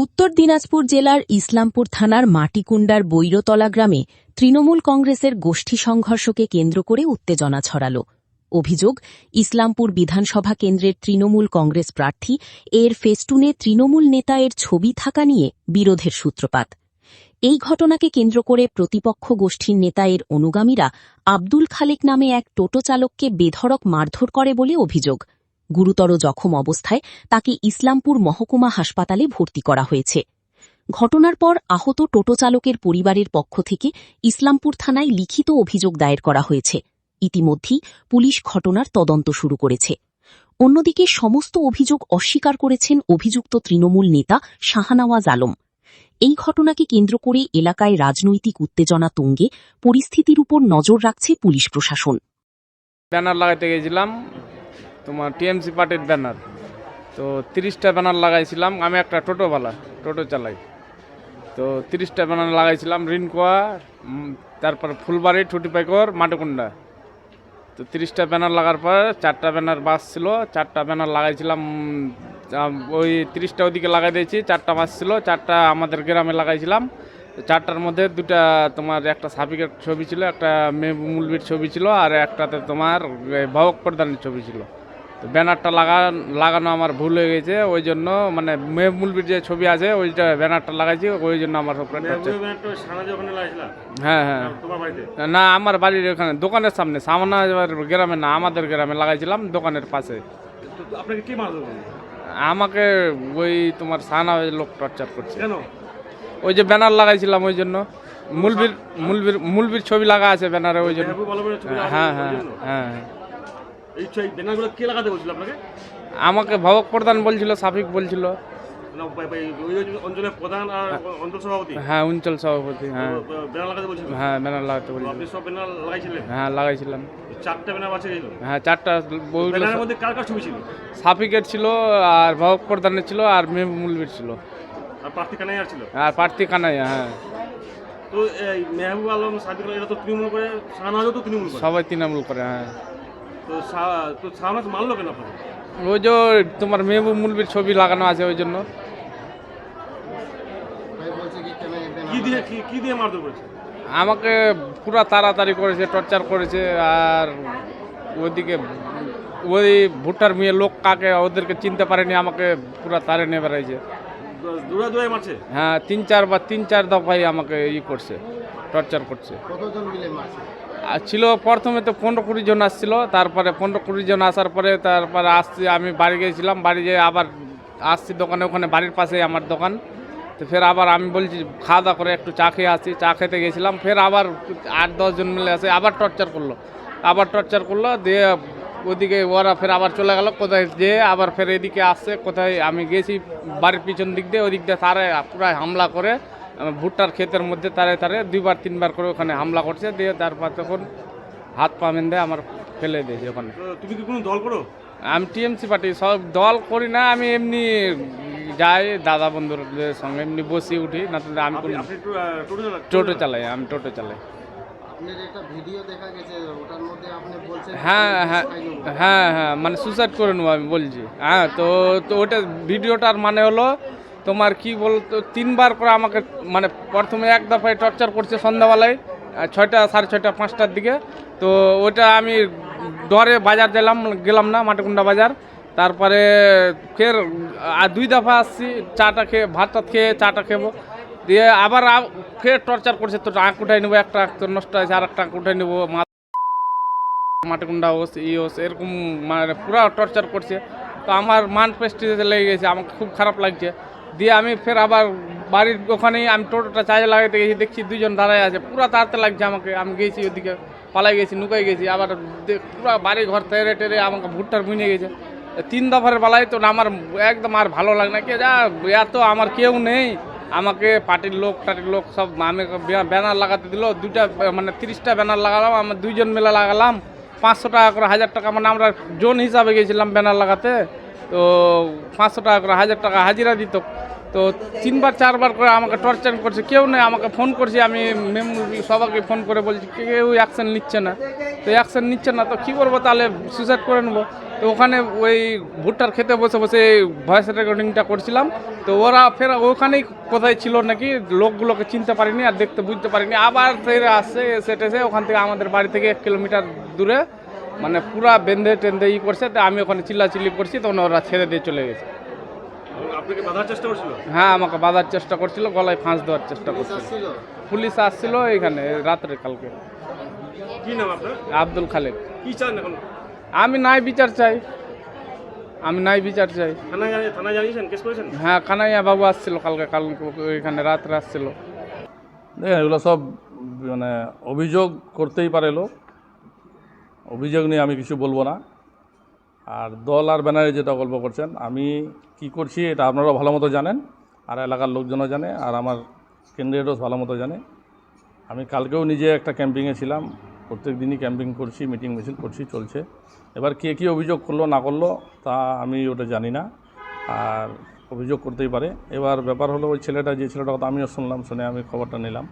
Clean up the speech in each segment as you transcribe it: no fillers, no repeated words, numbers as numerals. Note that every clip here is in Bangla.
উত্তর দিনাজপুর জেলার ইসলামপুর থানার মাটিকুণ্ডার বৈরতলা গ্রামে তৃণমূল কংগ্রেসের গোষ্ঠী সংঘর্ষকে কেন্দ্র করে উত্তেজনা ছড়াল। অভিযোগ, ইসলামপুর বিধানসভা কেন্দ্রের তৃণমূল কংগ্রেস প্রার্থী এর ফেস্টুনে তৃণমূল নেতা এর ছবি থাকা নিয়ে বিরোধের সূত্রপাত। এই ঘটনাকে কেন্দ্র করে প্রতিপক্ষ গোষ্ঠীর নেতা এর অনুগামীরা আব্দুল খালেক নামে এক টোটো চালককে বেধড়ক মারধর করে বলে অভিযোগ। গুরুতর জখম অবস্থায় তাকে ইসলামপুর মহকুমা হাসপাতালে ভর্তি করা হয়েছে। ঘটনার পর আহত টোটো চালকের পরিবারের পক্ষ থেকে ইসলামপুর থানায় লিখিত অভিযোগ দায়ের করা হয়েছে। ইতিমধ্যেই পুলিশ ঘটনার তদন্ত শুরু করেছে। অন্যদিকে সমস্ত অভিযোগ অস্বীকার করেছেন অভিযুক্ত তৃণমূল নেতা শাহনওয়াজ আলম। এই ঘটনাকে কেন্দ্র করে এলাকায় রাজনৈতিক উত্তেজনা তুঙ্গে, পরিস্থিতির উপর নজর রাখছে পুলিশ প্রশাসন। ব্যানার লাগাইতে গেছিলাম, তোমার টিএমসি পার্টির ব্যানার, তো 30টা ব্যানার লাগাইছিলাম। আমি একটা টোটো চালাই, তো 30টা ব্যানার লাগাইছিলাম রিনকোয়া, তারপর ফুলবাড়ি, ঠুটিপাইকর, মাটিকুণ্ডা। তো 30টা ব্যানার লাগার পর 4টা ব্যানার বাস ছিল, 4টা ব্যানার লাগাইছিলাম। ওই 30টা ওদিকে লাগাই দিয়েছি, 4টা বাস ছিল, 4টা আমাদের গ্রামে লাগাইছিলাম। 4টার মধ্যে দুটা তোমার একটা সাফিকের ছবি ছিল, একটা মেহবুবুলবির ছবি ছিল, আর একটাতে তোমার ভাবক প্রধানের ছবি ছিল। তো ব্যানারটা লাগানো আমার ভুল হয়ে গেছে, ওই জন্য মানে মেহবুবুলবির যে ছবি আছে ওইটা ব্যানারটা লাগাইছি, ওই জন্য আমার হ্যাঁ হ্যাঁ না, আমার বাড়ির ওখানে দোকানের সামনে, সামনে গ্রামে না, আমাদের গ্রামে লাগাইছিলাম দোকানের পাশে। আপনাকে কি মারধর করলো? আমাকে ওই তোমার শাহনওয়াজ লোক টর্চার করছে। কেন? ওই যে ব্যানার লাগাইছিলাম ওই জন্য, মুলবির ছবি লাগা আছে ব্যানারে, ওই জন্য। হ্যাঁ হ্যাঁ হ্যাঁ। এই ব্যানারগুলো কে লাগাতে বলছিল আপনাকে? আমাকে ভাবক প্রধান বলছিল, সাফিক বলছিল। অঞ্চলের প্রধান আর অঞ্চল সভাপতি? হ্যাঁ, অঞ্চল সভাপতি। হ্যাঁ, ব্যানার লাগাতে বলছিল? হ্যাঁ, ব্যানার লাগাতে বলছিল। আপনি সব ব্যানার লাগাইছিলেন? হ্যাঁ, লাগাইছিলাম। 4টা ব্যানার আছে ছিল? হ্যাঁ, 4টা। ব্যানারের মধ্যে কার কার ছবি ছিল? সাফিকের ছিল, আর ভাবক প্রধানের ছিল, আর মেহবুবুলবির ছিল। আর প্রার্থী কানাইয়ার ছিল? আর প্রার্থী কানাইয়া। হ্যাঁ। তো এই মেহবুব আলম, সাদিক, এরা তো তৃণমূল করে, শাহনওয়াজও তো তৃণমূল করে। সবাই তৃণমূল করে। হ্যাঁ। তো শাহনওয়াজ মারলো কেন আপনাকে? ওই যে তোমার মেহবুবুলবির ছবি লাগানো আছে, ওই জন্য। কি দিয়ে মারধর করেছে? আমাকে পুরা তাড়াতাড়ি করেছে, টর্চার করেছে। আর ওইদিকে ওই ভুট্টার মেয়ে লোক কাকে, ওদেরকে চিনতে পারেনি, আমাকে পুরা তারে নিয়ে বেড়াইছে। দৌড়াদৌড়াই মারছে? হ্যাঁ, 3-4 দফাই আমাকে করছে, টর্চার করছে। কতজন মিলে মারছে? আর ছিল প্রথমে তো 15-20 জন আসছিল, তারপরে 15-20 জন আসার পরে তারপরে আসছি, আমি বাড়ি গিয়েছিলাম, বাড়ি যেয়ে আবার আসছি দোকানে, ওখানে বাড়ির পাশেই আমার দোকান। তো ফের আবার আমি বলছি খাওয়া দাওয়া করে একটু চা খেয়ে আসছি, চা খেতে গেছিলাম, ফের আবার 8-10 জন মিলে আসে, আবার টর্চার করলো। দিয়ে ওদিকে ওরা ফের আবার চলে গেল কোথায়, যে আবার ফের এদিকে আসছে কোথায়, আমি গেছি বাড়ির পিছন দিক দিয়ে, ওদিক দিয়ে তারে পুরাই হামলা করে, ভুট্টার ক্ষেতের মধ্যে তারে 2-3বার করে ওখানে হামলা করছে। দিয়ে তারপর তখন হাত পা বেঁধে আমার ফেলে দিয়েছে ওখানে। তুমি কি কোনো দল করো? আমি টিএমসি পার্টি, সব দল করি না, আমি এমনি যাই দাদা বন্ধুদের সঙ্গে, এমনি বসি উঠি না। তো আমি টোটো চালাই, আমি টোটো চালাই। হ্যাঁ হ্যাঁ হ্যাঁ হ্যাঁ, মানে সুসাইড করে নেবো আমি বলছি। হ্যাঁ, তো ওটা ভিডিওটার মানে হলো তোমার কি বলতো, 3বার করে আমাকে, মানে প্রথমে এক দফায় টর্চার করছে সন্ধ্যাবেলায় 6টা, 6:30, 5টার দিকে। তো ওটা আমি ডরে বাজার গেলাম না, মাটিকুণ্ডা বাজার। তারপরে ফের 2 দফা আসছি, চাটা খেয়ে, ভাতটা খেয়ে চাটা খেবো, দিয়ে আবার ফের টর্চার করছে। তো আঁক উঠাই নেবো, একটা আঁক তো নষ্ট হয়েছে, আর একটা আঁক উঠাই নেবো, মাটিকুণ্ডা হোস এরকম মানে পুরো টর্চার করছে। তো আমার মান প্রেস্টিজে লেগে গেছে, আমাকে খুব খারাপ লাগছে। দিয়ে আমি ফের আবার বাড়ির ওখানেই আমি টোটোটা চার্জে লাগাইতে গেছি, দেখছি 2 জন দাঁড়ায় আছে, পুরো তাড়াতে লাগছে আমাকে। আমি গেছি ওদিকে, পালাই গেছি, নুকাই গেছি, আবার পুরো বাড়ি ঘর টেরে আমাকে ভুট্টার বুনে গেছে। 3 দফার বেলায় তো আমার একদম আর ভালো লাগে না, কে যা এত আমার কেউ নেই, আমাকে পার্টির লোক সব আমি ব্যানার লাগাতে দিল। 2টা মানে 30টা ব্যানার লাগালাম, আমার 2 জন মিলে লাগালাম, 500 টাকা করে, 1000 টাকা, মানে আমরা জোন হিসাবে গেছিলাম ব্যানার লাগাতে। তো 500 টাকা করে, 1000 টাকা হাজিরা দিত। তো 3-4বার করে আমাকে টর্চার করছে, কেউ নেই। আমাকে ফোন করছি আমি, সবাইকে ফোন করে বলছি, কেউ অ্যাকশন নিচ্ছে না। তো অ্যাকশন নিচ্ছে না, তো কী করবো, তাহলে সুসাইড করে নেবো। তো ওখানে ওই ভুট্টার খেতে বসে বসে ভয়েস রেকর্ডিংটা করছিলাম। তো ওরা ফের ওখানেই কোথায় ছিল নাকি, লোকগুলোকে চিনতে পারিনি আর দেখতে বুঝতে পারিনি। আবার ফের আসছে, এসে টেসে ওখান থেকে আমাদের বাড়ি থেকে 1 কিলোমিটার দূরে মানে পুরা বেঁধে টেঁধে করছে। তো আমি ওখানে চিল্লাচিল্লি করছি, তখন ওরা ছেড়ে দিয়ে চলে গেছে। আপনাকে বাধার চেষ্টা করছিল? হ্যাঁ, আমাকে বাঁধার চেষ্টা করছিল, গলায় ফাঁস দেওয়ার চেষ্টা করছিল। পুলিশ আসছিল এখানে রাত্রে কালকে। কি নাম আপনার? আব্দুল খালেক। কি চান এখন? আমি ন্যায় বিচার চাই, আমি ন্যায় বিচার চাই। থানায় জানিয়েছেন, কেস করেছেন? হ্যাঁ, কানাইয়া বাবু আসছিল কালকে এখানে রাত্রে আসছিল। দেখেন, এগুলো সব মানে অভিযোগ করতেই পারে লোক, অভিযোগ নিয়ে আমি কিছু বলবো না। আর দল আর ব্যানারে যেটা গল্প করছেন, আমি কি করছি এটা আপনারাও ভালো মতো জানেন, আর এলাকার লোকজনও জানে, আর আমার ক্যান্ডিডেটও ভালো মতো জানে। আমি কালকেও নিজে একটা ক্যাম্পিংয়ে ছিলাম, প্রত্যেক দিনই ক্যাম্পিং করছি, মিটিং মিছিল করছি, চলছে। এবার কে কী অভিযোগ করলো না করলো তা আমি ওটা জানি না, আর অভিযোগ করতেই পারে। এবার ব্যাপার হলো ওই ছেলেটা, যে ছেলেটার কথা আমিও শুনলাম, শুনে আমি খবরটা নিলাম।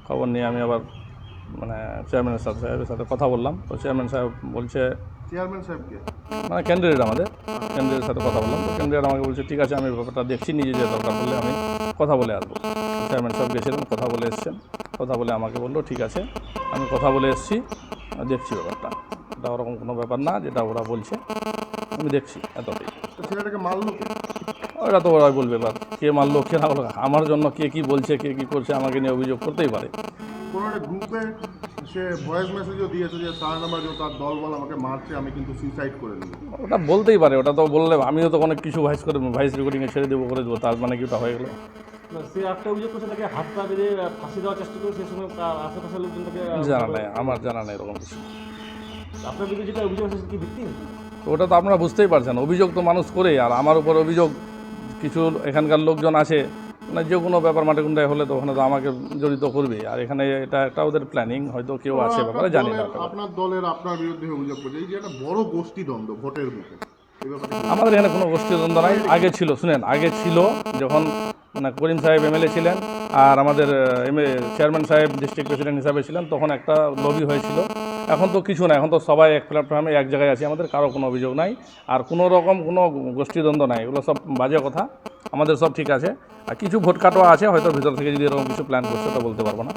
খবর নিয়ে আমি আবার মানে চেয়ারম্যান সাহেবের সাথে কথা বললাম। তো চেয়ারম্যান সাহেব বলছে, চেয়ারম্যান সাহেবকে মানে ক্যান্ডিডেট, আমাদের ক্যান্ডিডেটের সাথে কথা বললাম। তো ক্যান্ডিডেট আমাকে বলছে ঠিক আছে, আমি ব্যাপারটা দেখছি, নিজে যে দরকার পড়লে আমি কথা বলে আসবো। চেয়ারম্যান সাহেব গেছিলেন, কথা বলে এসছেন, কথা বলে আমাকে বললো ঠিক আছে, আমি কথা বলে এসছি, দেখছি ব্যাপারটা। এটা ওরকম কোনো ব্যাপার না যেটা ওরা বলছে, আমি দেখছি, এতটাই। তো ছেলেটাকে মারলো কে? ওরা তো ওরাই বলবে, এবার কে মারলো কে না, আমার জন্য কে কী বলছে, কে কী করছে, আমাকে নিয়ে অভিযোগ করতেই পারে। কোনো একটা গ্রুপে সে ভয়েস মেসেজও দিয়েছে যে শাহনামাজ ও তার দলবল আমাকে মারছে, আমি কিন্তু সুইসাইড করে নেব। ওটা বলতেই পারে, ওটা তো বললে আমিও তো অনেক কিছু ভয়েস রেকর্ডিংয়ে ছেড়ে দেবো, করে দেবো, তার মানে কি ওটা হয়ে গেলো? সে একটা অভিযোগ করছে, তাকে হাত পা বেঁধে ফাঁসি দেওয়ার চেষ্টা করে, সেই সময় আশেপাশের লোকজন তাকে জানা নেই, আমার জানা নেই এরকম কিছু। আপনার বিরুদ্ধে যেটা অভিযোগ আছে কি ভিত্তি? তো ওটা তো আপনারা বুঝতেই পারছেন, অভিযোগ তো মানুষ করে, আর আমার উপর অভিযোগ কিছু এখানকার লোকজন আছে, মানে যে কোনো ব্যাপার মাটিকুন্ডায় হলে তো ওখানে তো আমাকে জড়িত করবে। আর এখানে এটা একটা ওদের প্ল্যানিং, হয়তো কেউ আছে ব্যাপারে জানি না। আপনার দলের আপনার বিরুদ্ধে অভিযোগ করছে, এই যে একটা বড় গোষ্ঠী দ্বন্দ্ব ভোটের মুখে, এই ব্যাপারে আমাদের এখানে কোনো গোষ্ঠীদ্বন্দ্ব নাই। আগে ছিল, শুনেন, আগে ছিল যখন মানে করিম সাহেব এমএলএ ছিলেন আর আমাদের চেয়ারম্যান সাহেব ডিস্ট্রিক্ট প্রেসিডেন্ট হিসাবে ছিলেন, তখন একটা লবি হয়েছিল। এখন তো কিছু না, এখন তো সবাই এক প্ল্যাটফর্মে এক জায়গায় আছি, আমাদের কারো কোনো অভিযোগ নাই, আর কোনো রকম কোনো গোষ্ঠীদ্বন্দ্ব নাই। এগুলো সব বাজে কথা, আমাদের সব ঠিক আছে। আর কিছু ভোট কাটোয়া আছে, হয়তো ভিতর থেকে যদি এরকম কিছু প্ল্যান করছে, ওটা বলতে পারবো না।